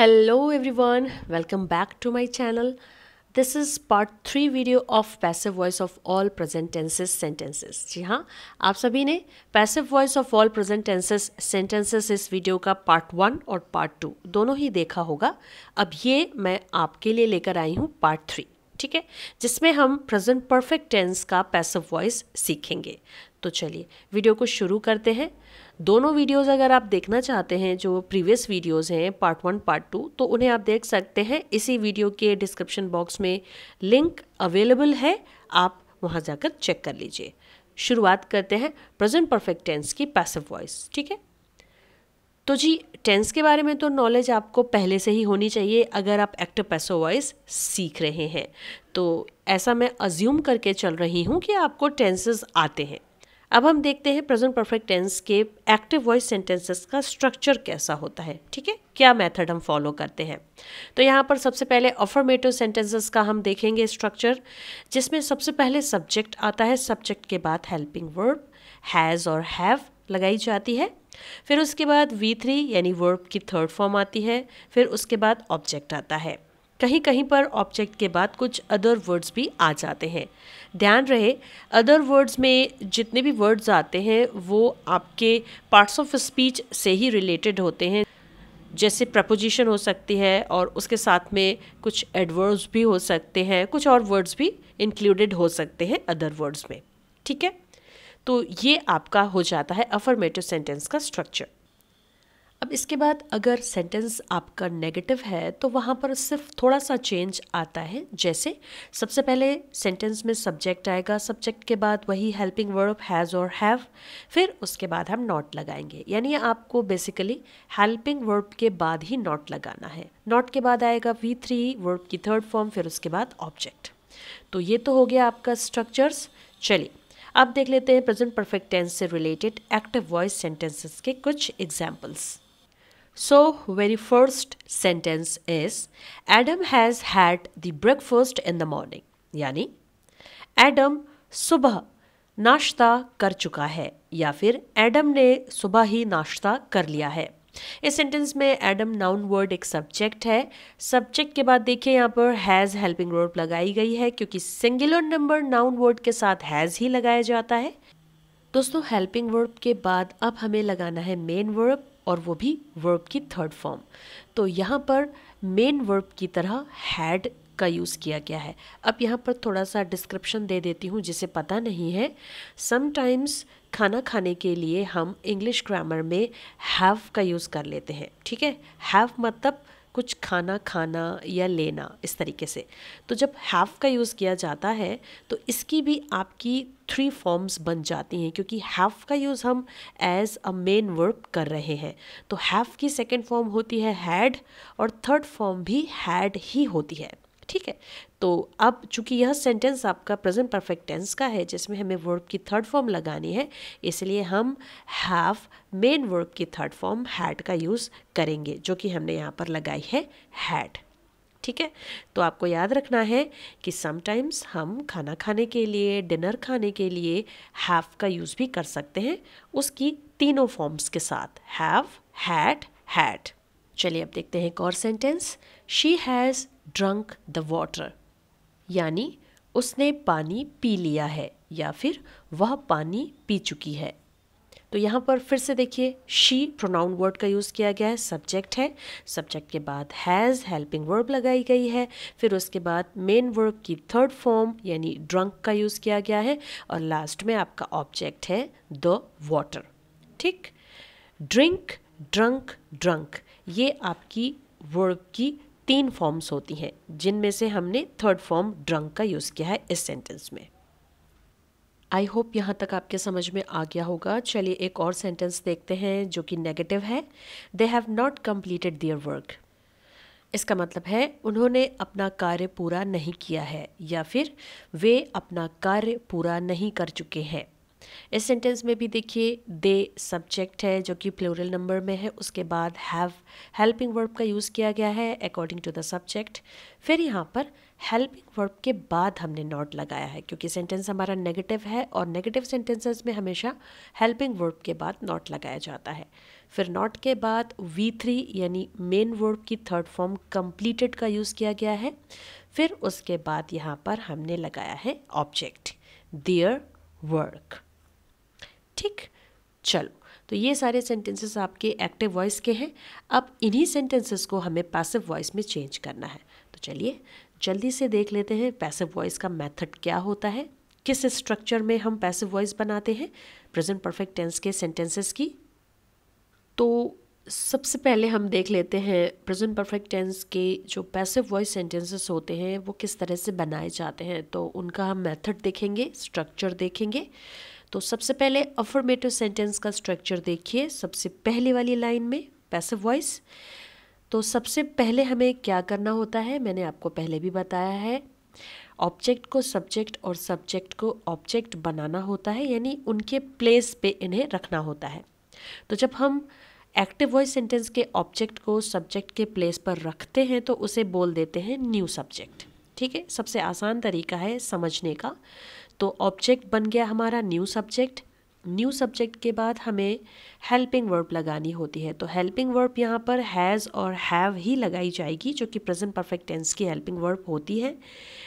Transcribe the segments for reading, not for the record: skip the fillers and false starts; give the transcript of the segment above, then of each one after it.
Hello everyone, welcome back to my channel. This is part 3 video of passive voice of all present tenses sentences. जी हाँ, आप सभी ने passive voice of all present tenses sentences इस video का part 1 और part 2 दोनों ही देखा होगा. अब ये मैं आपके लिए लेकर आई हूँ पार्ट 3, ठीक है, जिसमें हम प्रेजेंट परफेक्ट टेंस का पैसिव वॉइस सीखेंगे. तो चलिए वीडियो को शुरू करते हैं. दोनों वीडियोस अगर आप देखना चाहते हैं, जो प्रीवियस वीडियोस हैं पार्ट 1 पार्ट 2, तो उन्हें आप देख सकते हैं. इसी वीडियो के डिस्क्रिप्शन बॉक्स में लिंक अवेलेबल है, आप वहां जाकर चेक कर लीजिए. शुरुआत करते हैं प्रेजेंट परफेक्ट टेंस की पैसिव वॉइस. ठीक है, तो जी टेंस के बारे में तो नॉलेज आपको पहले से ही होनी चाहिए अगर आप एक्टिव पैसिव वॉइस सीख रहे हैं. तो ऐसा मैं अज्यूम करके चल रही हूँ कि आपको टेंसेस आते हैं. अब हम देखते हैं प्रेजेंट परफेक्ट टेंस के एक्टिव वॉइस सेंटेंसेस का स्ट्रक्चर कैसा होता है. ठीक है, क्या मेथड हम फॉलो करते हैं. तो यहाँ पर सबसे पहले अफर्मेटिव सेंटेंसेस का हम देखेंगे स्ट्रक्चर, जिसमें सबसे पहले सब्जेक्ट आता है. सब्जेक्ट के बाद हेल्पिंग वर्ब हैज़ और हैव लगाई जाती है. फिर उसके बाद V3 यानी वर्ब की थर्ड फॉर्म आती है. फिर उसके बाद ऑब्जेक्ट आता है. कहीं कहीं पर ऑब्जेक्ट के बाद कुछ अदर वर्ड्स भी आ जाते हैं. ध्यान रहे, अदर वर्ड्स में जितने भी वर्ड्स आते हैं वो आपके पार्ट्स ऑफ स्पीच से ही रिलेटेड होते हैं. जैसे प्रपोजिशन हो सकती है और उसके साथ में कुछ एडवर्ब्स भी हो सकते हैं, कुछ और वर्ड्स भी इंक्लूडेड हो सकते हैं अदर वर्ड्स में. ठीक है, तो ये आपका हो जाता है अफर्मेटिव सेंटेंस का स्ट्रक्चर. अब इसके बाद अगर सेंटेंस आपका नेगेटिव है तो वहाँ पर सिर्फ थोड़ा सा चेंज आता है. जैसे सबसे पहले सेंटेंस में सब्जेक्ट आएगा, सब्जेक्ट के बाद वही हेल्पिंग वर्ब हैज़ और हैव, फिर उसके बाद हम नॉट लगाएंगे. यानी आपको बेसिकली हेल्पिंग वर्ब के बाद ही नॉट लगाना है. नॉट के बाद आएगा V3 वर्ब की थर्ड फॉर्म, फिर उसके बाद ऑब्जेक्ट. तो ये तो हो गया आपका स्ट्रक्चर्स. चलिए अब देख लेते हैं प्रेजेंट परफेक्ट टेंस से रिलेटेड एक्टिव वॉइस सेंटेंसेस के कुछ examples. So, very first sentence is Adam has had the breakfast in the morning. यानी एडम सुबह नाश्ता कर चुका है, या फिर एडम ने सुबह ही नाश्ता कर लिया है. इस सेंटेंस में एडम नाउन वर्ड एक सब्जेक्ट है. सब्जेक्ट के बाद देखिए यहाँ पर हैज़ हेल्पिंग वर्ब लगाई गई है, क्योंकि सिंगुलर नंबर नाउन वर्ड के साथ हैज़ ही लगाया जाता है. दोस्तों हेल्पिंग वर्ब के बाद अब हमें लगाना है मेन वर्ब, और वो भी वर्ब की थर्ड फॉर्म. तो यहाँ पर मेन वर्ब की तरह हैड का यूज़ किया गया है. अब यहाँ पर थोड़ा सा डिस्क्रिप्शन दे देती हूँ जिसे पता नहीं है. समटाइम्स खाना खाने के लिए हम इंग्लिश ग्रामर में हैव का यूज़ कर लेते हैं. ठीक है, हैव मतलब कुछ खाना खाना या लेना, इस तरीके से. तो जब हैव का यूज़ किया जाता है तो इसकी भी आपकी 3 फॉर्म्स बन जाती हैं, क्योंकि हैव का यूज़ हम एज अ मेन वर्ब कर रहे हैं. तो हैव की सेकंड फॉर्म होती है हैड, और थर्ड फॉर्म भी हैड ही होती है. ठीक है, तो अब चूंकि यह सेंटेंस आपका प्रेजेंट परफेक्ट टेंस का है जिसमें हमें वर्ब की थर्ड फॉर्म लगानी है, इसलिए हम हैव मेन वर्ब की थर्ड फॉर्म हैड का यूज़ करेंगे, जो कि हमने यहाँ पर लगाई है हैड. ठीक है, तो आपको याद रखना है कि समटाइम्स हम खाना खाने के लिए, डिनर खाने के लिए हैव का यूज़ भी कर सकते हैं, उसकी तीनों फॉर्म्स के साथ हैव, हैड, हैड. चलिए अब देखते हैं एक और sentence. She has drunk the water, यानी उसने पानी पी लिया है, या फिर वह पानी पी चुकी है. तो यहाँ पर फिर से देखिए शी प्रोनाउन वर्ड का यूज़ किया गया है. सब्जेक्ट है, सब्जेक्ट के बाद हैज़ हेल्पिंग वर्ब लगाई गई है. फिर उसके बाद मेन वर्ब की थर्ड फॉर्म यानी ड्रंक का यूज़ किया गया है, और लास्ट में आपका ऑब्जेक्ट है द वाटर. ठीक, ड्रिंक, ड्रंक, ड्रंक, ये आपकी वर्ब की 3 फॉर्म्स होती हैं, जिनमें से हमने थर्ड फॉर्म ड्रंक का यूज़ किया है इस सेंटेंस में. आई होप यहाँ तक आपके समझ में आ गया होगा. चलिए एक और सेंटेंस देखते हैं जो कि नेगेटिव है. They have not completed their work. इसका मतलब है उन्होंने अपना कार्य पूरा नहीं किया है, या फिर वे अपना कार्य पूरा नहीं कर चुके हैं. इस सेंटेंस में भी देखिए दे सब्जेक्ट है जो कि प्लूरल नंबर में है, उसके बाद हैव हेल्पिंग वर्ब का यूज़ किया गया है अकॉर्डिंग टू द सब्जेक्ट. फिर यहाँ पर हेल्पिंग वर्ब के बाद हमने नॉट लगाया है, क्योंकि सेंटेंस हमारा नेगेटिव है और नेगेटिव सेंटेंसेस में हमेशा हेल्पिंग वर्ब के बाद नॉट लगाया जाता है. फिर नॉट के बाद V3 यानी मेन वर्ब की थर्ड फॉर्म कंप्लीटेड का यूज़ किया गया है। फिर उसके बाद यहाँ पर हमने लगाया है ऑब्जेक्ट देयर वर्क। ठीक, चलो, तो ये सारे सेंटेंसेस आपके एक्टिव वॉइस के हैं। अब इन्हीं सेंटेंसेस को हमें पैसिव वॉइस में चेंज करना है। तो चलिए जल्दी से देख लेते हैं पैसिव वॉइस का मेथड क्या होता है, किस स्ट्रक्चर में हम पैसिव वॉइस बनाते हैं प्रेजेंट परफेक्ट टेंस के सेंटेंसेस की। तो सबसे पहले हम देख लेते हैं प्रेजेंट परफेक्ट टेंस के जो पैसिव वॉइस सेंटेंसेस होते हैं वो किस तरह से बनाए जाते हैं। तो उनका हम मेथड देखेंगे, स्ट्रक्चर देखेंगे। तो सबसे पहले अफर्मेटिव सेंटेंस का स्ट्रक्चर देखिए, सबसे पहली वाली लाइन में पैसिव वॉइस। तो सबसे पहले हमें क्या करना होता है, मैंने आपको पहले भी बताया है, ऑब्जेक्ट को सब्जेक्ट और सब्जेक्ट को ऑब्जेक्ट बनाना होता है, यानी उनके प्लेस पे इन्हें रखना होता है। तो जब हम एक्टिव वॉइस सेंटेंस के ऑब्जेक्ट को सब्जेक्ट के प्लेस पर रखते हैं तो उसे बोल देते हैं न्यू सब्जेक्ट। ठीक है, सबसे आसान तरीका है समझने का। तो ऑब्जेक्ट बन गया हमारा न्यू सब्जेक्ट। न्यू सब्जेक्ट के बाद हमें हेल्पिंग वर्ब लगानी होती है। तो हेल्पिंग वर्ब यहाँ पर हैज़ और हैव ही लगाई जाएगी, जो कि प्रेजेंट परफेक्ट टेंस की हेल्पिंग वर्ब होती है।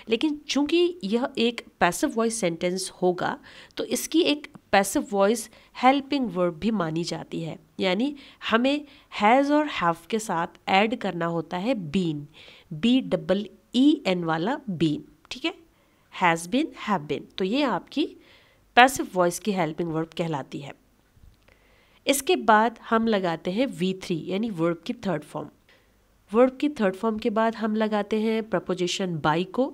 लेकिन चूंकि यह एक पैसिव वॉइस सेंटेंस होगा तो इसकी एक पैसिव वॉइस हेल्पिंग वर्ब भी मानी जाती है, यानी हमें हैज़ और हैव के साथ ऐड करना होता है बीन, BEEN वाला बीन। ठीक है, हैज़ बीन, हैव बीन, तो ये आपकी पैसिव वॉइस की हेल्पिंग वर्ब कहलाती है। इसके बाद हम लगाते हैं V3 यानी वर्ब की थर्ड फॉर्म। वर्ब की थर्ड फॉर्म के बाद हम लगाते हैं प्रपोजिशन बाई को,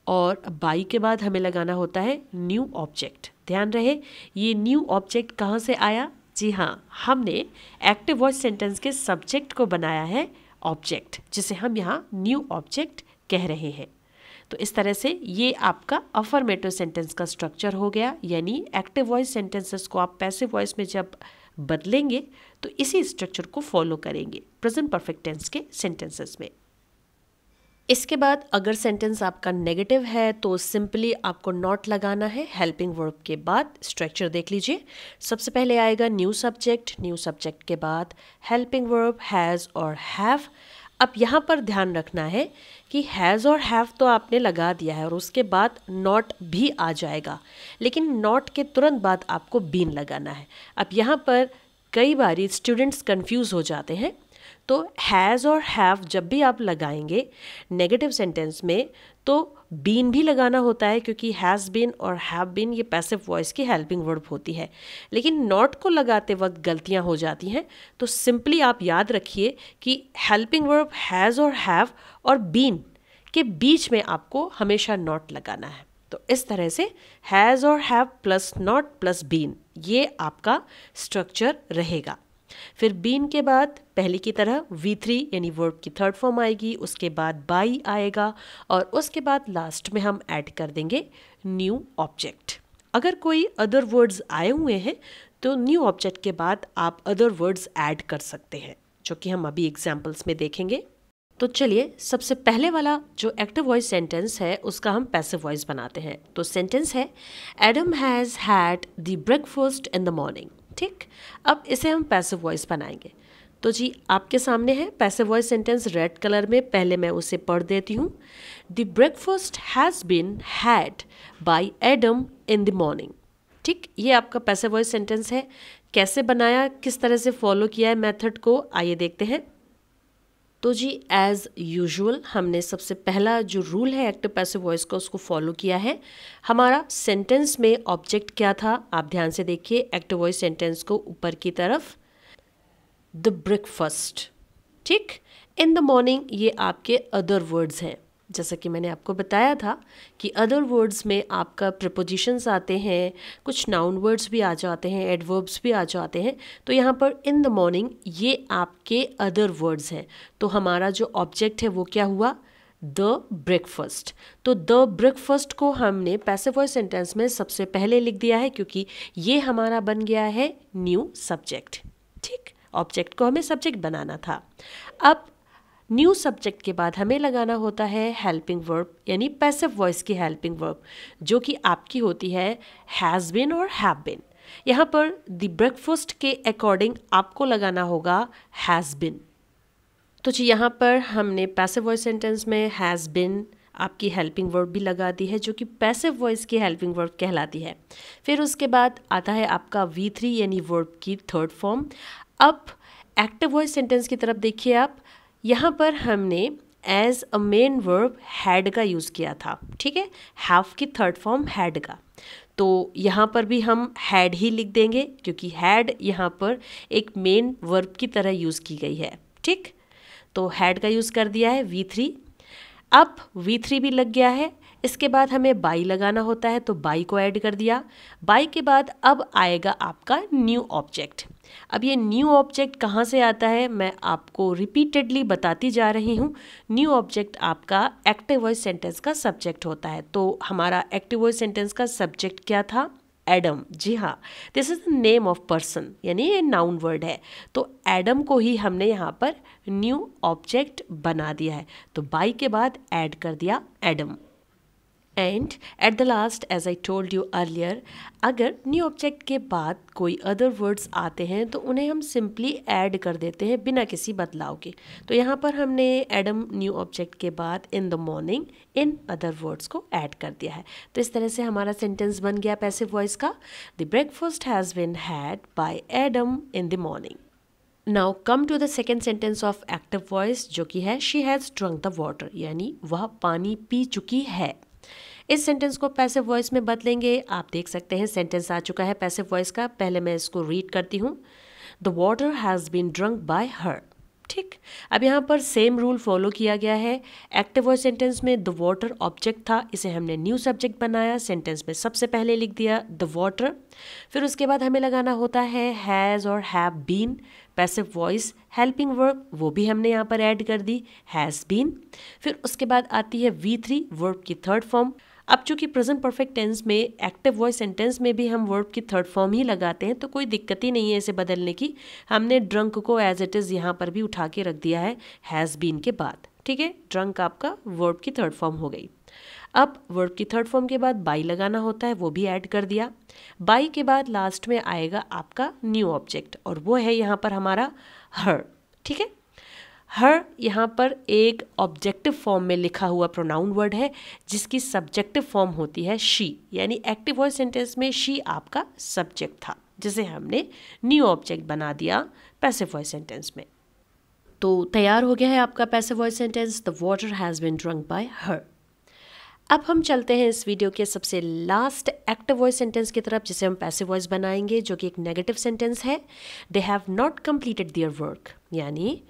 और बाई के बाद हमें लगाना होता है न्यू ऑब्जेक्ट। ध्यान रहे ये न्यू ऑब्जेक्ट कहाँ से आया, जी हाँ, हमने एक्टिव वॉइस सेंटेंस के सब्जेक्ट को बनाया है ऑब्जेक्ट, जिसे हम यहाँ न्यू ऑब्जेक्ट कह रहे हैं। तो इस तरह से ये आपका अफर्मेटिव सेंटेंस का स्ट्रक्चर हो गया, यानी एक्टिव वॉइस सेंटेंसेस को आप पैसिव वॉइस में जब बदलेंगे तो इसी स्ट्रक्चर को फॉलो करेंगे प्रेजेंट परफेक्ट टेंस के सेंटेंसेस में। इसके बाद अगर सेंटेंस आपका नेगेटिव है तो सिंपली आपको नॉट लगाना है हेल्पिंग वर्ब के बाद। स्ट्रक्चर देख लीजिए, सबसे पहले आएगा न्यू सब्जेक्ट, न्यू सब्जेक्ट के बाद हेल्पिंग वर्ब हैज़ और हैव। अब यहाँ पर ध्यान रखना है कि हैज़ और हैव तो आपने लगा दिया है और उसके बाद नॉट भी आ जाएगा, लेकिन नॉट के तुरंत बाद आपको बीन लगाना है। अब यहाँ पर कई बार स्टूडेंट्स कंफ्यूज हो जाते हैं। तो हैज़ और हैव जब भी आप लगाएंगे नेगेटिव सेंटेंस में तो बीन भी लगाना होता है, क्योंकि हैज़ बीन और हैव बीन ये पैसिव वॉइस की हेल्पिंग वर्ब होती है। लेकिन नॉट को लगाते वक्त गलतियां हो जाती हैं, तो सिंपली आप याद रखिए कि हेल्पिंग वर्ब हैज़ और हैव और बीन के बीच में आपको हमेशा नॉट लगाना है। तो इस तरह से हैज़ और have plus not plus been, ये आपका स्ट्रक्चर रहेगा। फिर बीन के बाद पहले की तरह V3 यानी वर्ब की थर्ड फॉर्म आएगी, उसके बाद बाई आएगा और उसके बाद लास्ट में हम ऐड कर देंगे न्यू ऑब्जेक्ट। अगर कोई अदर वर्ड्स आए हुए हैं तो न्यू ऑब्जेक्ट के बाद आप अदर वर्ड्स ऐड कर सकते हैं, जो कि हम अभी एग्जाम्पल्स में देखेंगे। तो चलिए सबसे पहले वाला जो एक्टिव वॉइस सेंटेंस है उसका हम पैसिव वॉइस बनाते हैं। तो सेंटेंस है Adam has had the breakfast in the morning. ठीक, अब इसे हम पैसिव वॉइस बनाएंगे। तो जी आपके सामने है passive voice sentence red colour में, पहले मैं उसे पढ़ देती हूँ। The breakfast has been had by Adam in the morning. ठीक, ये आपका पैसिव वॉइस सेंटेंस है। कैसे बनाया, किस तरह से फॉलो किया है मेथड को, आइए देखते हैं। तो जी एज़ यूजुअल हमने सबसे पहला जो रूल है एक्टिव पैसिव वॉइस का उसको फॉलो किया है। हमारा सेंटेंस में ऑब्जेक्ट क्या था, आप ध्यान से देखिए एक्टिव वॉइस सेंटेंस को ऊपर की तरफ, द ब्रेकफास्ट। ठीक, इन द मॉर्निंग ये आपके अदर वर्ड्स हैं। जैसा कि मैंने आपको बताया था कि अदर वर्ड्स में आपका प्रीपोजिशंस आते हैं, कुछ नाउन वर्ड्स भी आ जाते हैं, एडवर्ब्स भी आ जाते हैं। तो यहाँ पर इन द मॉर्निंग ये आपके अदर वर्ड्स हैं। तो हमारा जो ऑब्जेक्ट है वो क्या हुआ, द ब्रेकफास्ट। तो द ब्रेकफास्ट को हमने पैसिव वॉइस सेंटेंस में सबसे पहले लिख दिया है, क्योंकि ये हमारा बन गया है न्यू सब्जेक्ट। ठीक, ऑब्जेक्ट को हमें सब्जेक्ट बनाना था। अब न्यू सब्जेक्ट के बाद हमें लगाना होता है हेल्पिंग वर्ब, यानी पैसिव वॉइस की हेल्पिंग वर्ब, जो कि आपकी होती है हैज़ बीन और हैव बीन। यहाँ पर द ब्रेकफास्ट के अकॉर्डिंग आपको लगाना होगा हैज़ बिन। तो जी यहाँ पर हमने पैसिव वॉइस सेंटेंस में हैज़ बिन आपकी हेल्पिंग वर्ब भी लगा दी है, जो कि पैसिव वॉइस की हेल्पिंग वर्ब कहलाती है। फिर उसके बाद आता है आपका V3 यानी वर्ब की थर्ड फॉर्म। अब एक्टिव वॉइस सेंटेंस की तरफ देखिए आप, यहाँ पर हमने as a main verb had का यूज़ किया था, ठीक है, हैव की थर्ड फॉर्म हैड का। तो यहाँ पर भी हम हैड ही लिख देंगे क्योंकि हैड यहाँ पर एक मेन वर्ब की तरह यूज़ की गई है, ठीक। तो हैड का यूज़ कर दिया है V3। अब V3 भी लग गया है, इसके बाद हमें बाई लगाना होता है तो बाई को ऐड कर दिया। बाई के बाद अब आएगा आपका न्यू ऑब्जेक्ट। अब ये न्यू ऑब्जेक्ट कहाँ से आता है मैं आपको रिपीटेडली बताती जा रही हूँ। न्यू ऑब्जेक्ट आपका एक्टिव वॉइस सेंटेंस का सब्जेक्ट होता है। तो हमारा एक्टिव वॉइस सेंटेंस का सब्जेक्ट क्या था? एडम। जी हाँ, this is the name of person, यानी ये नाउन वर्ड है। तो एडम को ही हमने यहाँ पर न्यू ऑब्जेक्ट बना दिया है। तो बाई के बाद ऐड कर दिया Adam. And at the last as I told you earlier, अगर न्यू ऑब्जेक्ट के बाद कोई अदर वर्ड्स आते हैं तो उन्हें हम सिंपली ऐड कर देते हैं बिना किसी बदलाव के। तो यहाँ पर हमने एडम न्यू ऑब्जेक्ट के बाद इन the morning in other words को ऐड कर दिया है। तो इस तरह से हमारा सेंटेंस बन गया पैसिव वॉइस का, the breakfast has been had by Adam in the morning. Now come to the second sentence of active voice, जो कि है she has drunk the water, यानी वह पानी पी चुकी है। इस सेंटेंस को पैसिव वॉइस में बदलेंगे। आप देख सकते हैं सेंटेंस आ चुका है पैसिव वॉइस का। पहले मैं इसको रीड करती हूँ, the water has been drunk by her, ठीक। अब यहाँ पर सेम रूल फॉलो किया गया है। एक्टिव वॉइस सेंटेंस में द वाटर ऑब्जेक्ट था, इसे हमने न्यू सब्जेक्ट बनाया, सेंटेंस में सबसे पहले लिख दिया द वाटर। फिर उसके बाद हमें लगाना होता है हैज़ और have been. Passive voice helping verb वो भी हमने यहाँ पर ऐड कर दी, हैज़ बीन। फिर उसके बाद आती है V3 वर्ब की थर्ड फॉर्म। अब चूंकि प्रेजेंट परफेक्ट टेंस में एक्टिव वॉइस सेंटेंस में भी हम वर्ब की थर्ड फॉर्म ही लगाते हैं, तो कोई दिक्कत ही नहीं है इसे बदलने की। हमने ड्रंक को एज इट इज़ यहाँ पर भी उठा के रख दिया है हैज़ बीन के बाद, ठीक है। ड्रंक आपका वर्ब की थर्ड फॉर्म हो गई। अब वर्ब की थर्ड फॉर्म के बाद बाई लगाना होता है, वो भी ऐड कर दिया। बाई के बाद लास्ट में आएगा आपका न्यू ऑब्जेक्ट, और वो है यहाँ पर हमारा हर, ठीक है। हर यहाँ पर एक ऑब्जेक्टिव फॉर्म में लिखा हुआ प्रोनाउन वर्ड है जिसकी सब्जेक्टिव फॉर्म होती है शी, यानी एक्टिव वॉइस सेंटेंस में शी आपका सब्जेक्ट था, जिसे हमने न्यू ऑब्जेक्ट बना दिया पैसिव वॉइस सेंटेंस में। तो तैयार हो गया है आपका passive voice sentence, the water has been drunk by her. अब हम चलते हैं इस वीडियो के सबसे लास्ट एक्टिव वॉइस सेंटेंस की तरफ, जिसे हम पैसिव वॉइस बनाएंगे, जो कि एक नेगेटिव सेंटेंस है। They have not completed their work, यानी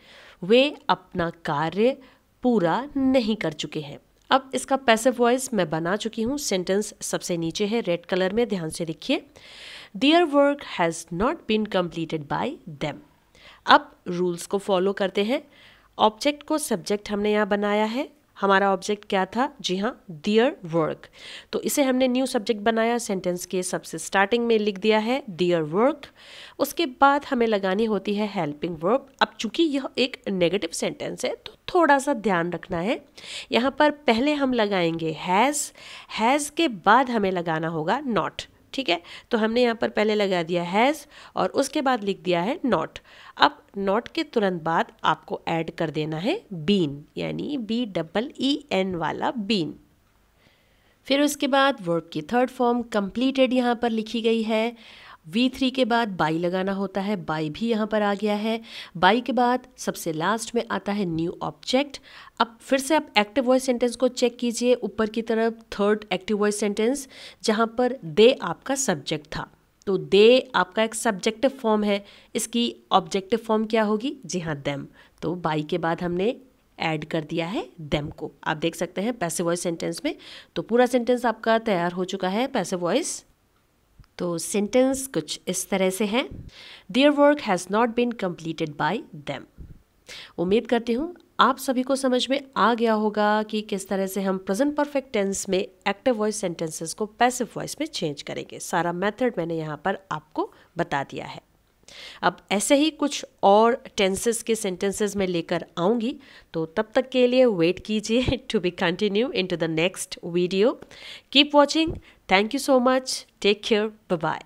वे अपना कार्य पूरा नहीं कर चुके हैं। अब इसका पैसिव वॉइस मैं बना चुकी हूँ, सेंटेंस सबसे नीचे है रेड कलर में, ध्यान से देखिए। Their work has not been completed by them. अब रूल्स को फॉलो करते हैं। ऑब्जेक्ट को सब्जेक्ट हमने यहाँ बनाया है। हमारा ऑब्जेक्ट क्या था? जी हाँ, देयर वर्क। तो इसे हमने न्यू सब्जेक्ट बनाया, सेंटेंस के सबसे स्टार्टिंग में लिख दिया है देयर वर्क। उसके बाद हमें लगानी होती है हेल्पिंग वर्ब। अब चूंकि यह एक नेगेटिव सेंटेंस है तो थोड़ा सा ध्यान रखना है। यहाँ पर पहले हम लगाएंगे हैज़ के बाद हमें लगाना होगा नॉट, ठीक है। तो हमने यहाँ पर पहले लगा दिया हैज़ और उसके बाद लिख दिया है नॉट। अब नॉट के तुरंत बाद आपको ऐड कर देना है बीन, यानी BEEN वाला बीन। फिर उसके बाद वर्ब की थर्ड फॉर्म कंप्लीटेड यहाँ पर लिखी गई है। V3 के बाद बाई लगाना होता है, बाई भी यहाँ पर आ गया है। बाई के बाद सबसे लास्ट में आता है न्यू ऑब्जेक्ट। अब फिर से आप एक्टिव वॉइस सेंटेंस को चेक कीजिए ऊपर की तरफ, थर्ड एक्टिव वॉइस सेंटेंस, जहाँ पर दे आपका सब्जेक्ट था। तो दे आपका एक सब्जेक्टिव फॉर्म है, इसकी ऑब्जेक्टिव फॉर्म क्या होगी? जी हाँ, देम। तो बाई के बाद हमने ऐड कर दिया है देम को। आप देख सकते हैं पैसिव वॉइस सेंटेंस में। तो पूरा सेंटेंस आपका तैयार हो चुका है पैसिव वॉइस। तो सेंटेंस कुछ इस तरह से है, their work has not been completed by them. उम्मीद करती हूँ आप सभी को समझ में आ गया होगा कि किस तरह से हम प्रेजेंट परफेक्ट टेंस में एक्टिव वॉइस सेंटेंसेस को पैसिव वॉइस में चेंज करेंगे। सारा मेथड मैंने यहाँ पर आपको बता दिया है। अब ऐसे ही कुछ और टेंसेस के सेंटेंसेस में लेकर आऊँगी, तो तब तक के लिए वेट कीजिए to be continue into the next video. Keep watching. Thank you so much. Take care. Bye bye.